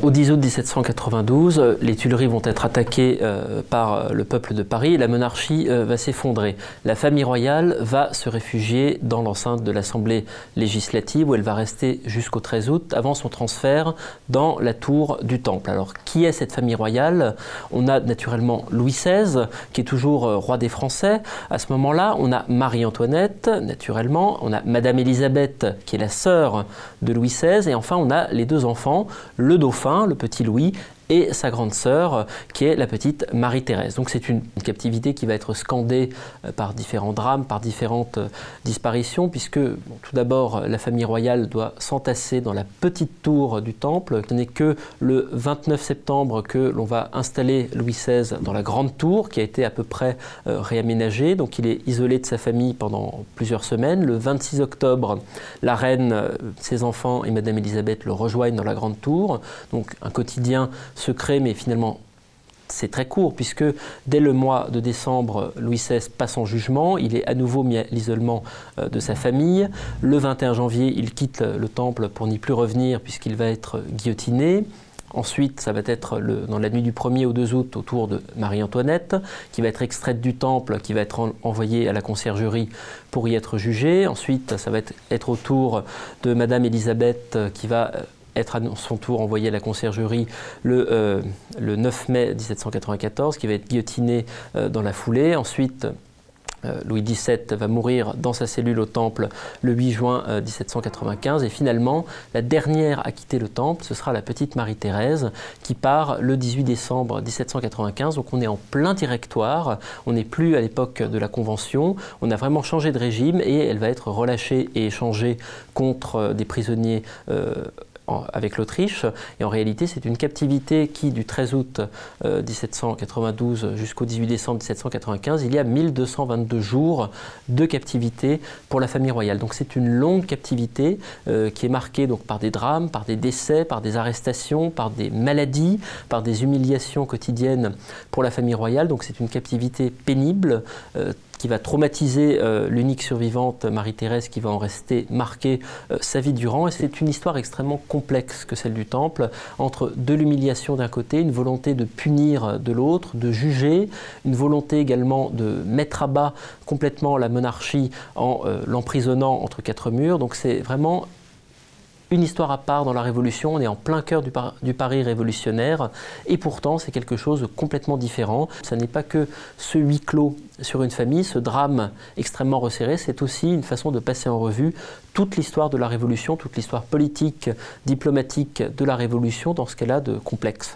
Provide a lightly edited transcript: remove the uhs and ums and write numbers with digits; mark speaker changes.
Speaker 1: Au 10 août 1792, les Tuileries vont être attaquées par le peuple de Paris et la monarchie va s'effondrer. La famille royale va se réfugier dans l'enceinte de l'Assemblée législative où elle va rester jusqu'au 13 août avant son transfert dans la tour du Temple. Alors, qui est cette famille royale? On a naturellement Louis XVI, qui est toujours roi des Français. À ce moment-là, on a Marie-Antoinette, naturellement. On a Madame Élisabeth, qui est la sœur de Louis XVI. Et enfin, on a les deux enfants, le dauphin, le petit Louis, et sa grande sœur, qui est la petite Marie-Thérèse. Donc c'est une captivité qui va être scandée par différents drames, par différentes disparitions, puisque tout d'abord la famille royale doit s'entasser dans la petite tour du Temple. Ce n'est que le 29 septembre que l'on va installer Louis XVI dans la grande tour, qui a été à peu près réaménagée. Donc il est isolé de sa famille pendant plusieurs semaines. Le 26 octobre, la reine, ses enfants et Madame Élisabeth le rejoignent dans la grande tour. Donc un quotidien secret, mais finalement c'est très court, puisque dès le mois de décembre, Louis XVI passe en jugement, il est à nouveau mis à l'isolement de sa famille. Le 21 janvier, il quitte le Temple pour n'y plus revenir, puisqu'il va être guillotiné. Ensuite, ça va être dans la nuit du 1er au 2 août, au tour de Marie-Antoinette, qui va être extraite du Temple, qui va être envoyée à la conciergerie pour y être jugée. Ensuite, ça va être au tour de Madame Élisabeth, qui va être à son tour envoyé à la conciergerie le 9 mai 1794, qui va être guillotiné dans la foulée. Ensuite, Louis XVII va mourir dans sa cellule au Temple le 8 juin 1795. Et finalement, la dernière à quitter le Temple, ce sera la petite Marie-Thérèse, qui part le 18 décembre 1795. Donc on est en plein directoire, on n'est plus à l'époque de la Convention, on a vraiment changé de régime et elle va être relâchée et échangée contre des prisonniers avec l'Autriche. Et en réalité, c'est une captivité qui, du 13 août 1792 jusqu'au 18 décembre 1795, il y a 1222 jours de captivité pour la famille royale. Donc c'est une longue captivité qui est marquée donc, par des drames, par des décès, par des arrestations, par des maladies, par des humiliations quotidiennes pour la famille royale. Donc c'est une captivité pénible, qui va traumatiser l'unique survivante, Marie-Thérèse, qui va en rester marquée sa vie durant. Et c'est une histoire extrêmement complexe que celle du Temple, entre de l'humiliation d'un côté, une volonté de punir de l'autre, de juger, une volonté également de mettre à bas complètement la monarchie en l'emprisonnant entre quatre murs. Donc c'est vraiment une histoire à part dans la Révolution, on est en plein cœur du Paris révolutionnaire et pourtant c'est quelque chose de complètement différent. Ce n'est pas que ce huis clos sur une famille, ce drame extrêmement resserré, c'est aussi une façon de passer en revue toute l'histoire de la Révolution, toute l'histoire politique, diplomatique de la Révolution dans ce qu'elle a de complexe.